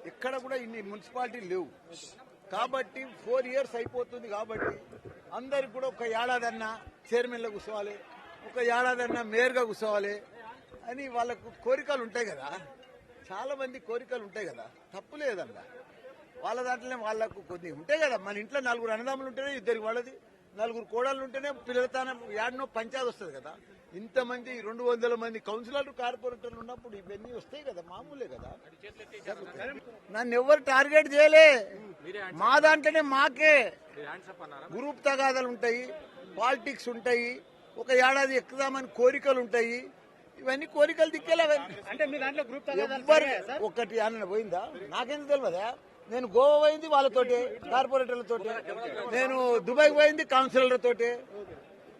ఇక్కడ కూడా ఇన్ని మున్సిపాలిటీలు లేవు కాబట్టి 4 years అయిపోతుంది కాబట్టి అందరికి కూడా ఒక ఏడాదన్నా చైర్మన్లో కూర్చోవాలి, ఒక ఏడాదన్నా మేయర్గా కూర్చోవాలి అని వాళ్ళకు కోరికలు ఉంటాయి కదా. చాలా మంది కోరికలు ఉంటాయి కదా, తప్పు లేదన్నా. వాళ్ళ దాంట్లోనే వాళ్ళకు కొన్ని ఉంటాయి కదా. మన ఇంట్లో 4 అన్నదమ్ములు ఉంటేనే ఇద్దరికి వాళ్ళది, 4 కోడళ్ళు ఉంటేనే పిల్లలతనం ఏడనో పంచాయతీ వస్తుంది కదా. ఇంతమంది 200 మంది కౌన్సిలర్లు కార్పొరేటర్లు ఉన్నప్పుడు ఇవన్నీ వస్తాయి కదా, మామూలే కదా. నన్ను ఎవరు టార్గెట్ చేయలే. మా దాంట్లోనే మాకే గ్రూప్ తగాదాలు ఉంటాయి, పాలిటిక్స్ ఉంటాయి, ఒక ఏడాది ఎక్కుదామని కోరికలు ఉంటాయి. ఇవన్నీ కోరికలు దిక్కేలా ఒకటి అన్న పోయిందా నాకెందుకు తెలియదా. నేను గోవా పోయింది వాళ్ళతోటి కార్పొరేటర్లతోటి, నేను దుబాయ్ పోయింది కౌన్సిలర్లతోటి.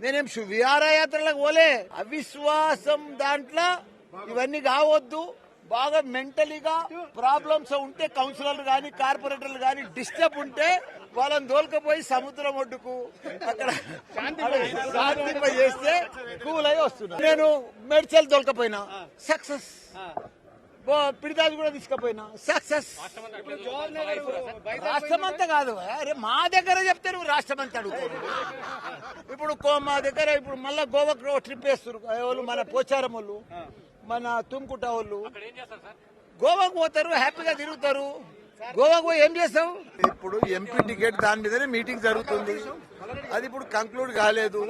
నేనేం విహారయాత్రలకు పోలే. అవిశ్వాసం దాంట్లో ఇవన్నీ కావద్దు. బాగా మెంటలీగా ప్రాబ్లమ్స్ ఉంటే కౌన్సిలర్లు గాని కార్పొరేటర్లు గాని డిస్టర్బ్ ఉంటే వాళ్ళని దోల్కపోయి సముద్రం ఒడ్డుకు అక్కడ శాంతింప చేస్తే కూల్ అయి వస్తున్నా. నేను మేడ్చల్ దొలకపోయినా సక్సెస్, పిడిదాది కూడా తీసుకుపోయినా సక్సెస్. రాష్ట్రం అంతా కాదు, అరే మా దగ్గర చెప్తే నువ్వు రాష్ట్రం అంతా అడుగుతావు. ఇప్పుడు మా దగ్గర ఇప్పుడు మళ్ళా గోవాకు ట్రిప్ వేస్తారు వాళ్ళు, మన పోచారం వాళ్ళు, మన తుమ్కుట వాళ్ళు గోవాకు పోతారు, హ్యాపీగా తిరుగుతారు. గోవాకు పోయి ఏం చేస్తావు? ఇప్పుడు ఎంపీ టికెట్ దాని మీదనే మీటింగ్ జరుగుతుంది, అది ఇప్పుడు కంక్లూడ్ కాలేదు.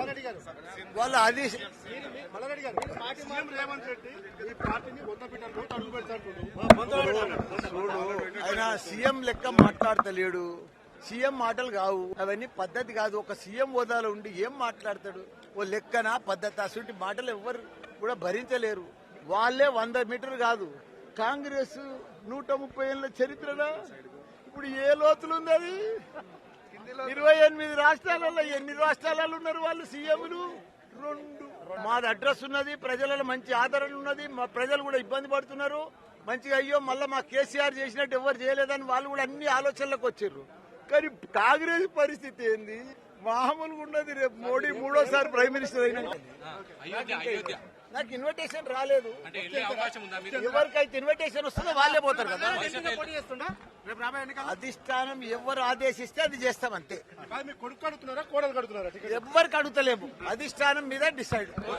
వాళ్ళు అది చూడు, ఆయన సీఎం లెక్క మాట్లాడతలేడు. సీఎం మాటలు కావు అవన్నీ, పద్ధతి కాదు. ఒక సీఎం హోదాలో ఉండి ఏం మాట్లాడతాడు? ఓ లెక్కన పద్ధతి అసలు మాటలు ఎవరు కూడా భరించలేరు. వాళ్ళే 100 మీటర్లు కాదు, కాంగ్రెస్ 130 ఏళ్ల చరిత్రలో ఇప్పుడు ఏ లోతులు ఉంది అది? 28 రాష్ట్రాలలో ఎన్ని రాష్ట్రాలలో ఉన్నారు వాళ్ళు సీఎంలు? 2. మాది అడ్రస్ ఉన్నది, ప్రజలలో మంచి ఆదరణ ఉన్నది, మా ప్రజలు కూడా ఇబ్బంది పడుతున్నారు. మంచిగా అయ్యో మళ్ళీ మా కేసీఆర్ చేసినట్టు ఎవరు చేయలేదని వాళ్ళు కూడా అన్ని ఆలోచనలకు వచ్చారు. కానీ కాంగ్రెస్ పరిస్థితి ఏంది? మామూలుగా ఉన్నది. రేపు మోడీ 3వ ప్రైమ్ మినిస్టర్ అయినా నాకు ఇన్విటేషన్ రాలేదు. ఎవరికైతే ఇన్విటేషన్ వస్తుందో వాళ్ళే పోతారు కదా. అధిష్టానం ఎవరు ఆదేశిస్తే అది చేస్తాం అంతే. ఎవరికి అడుగుతలేము, అధిష్టానం మీద డిసైడ్.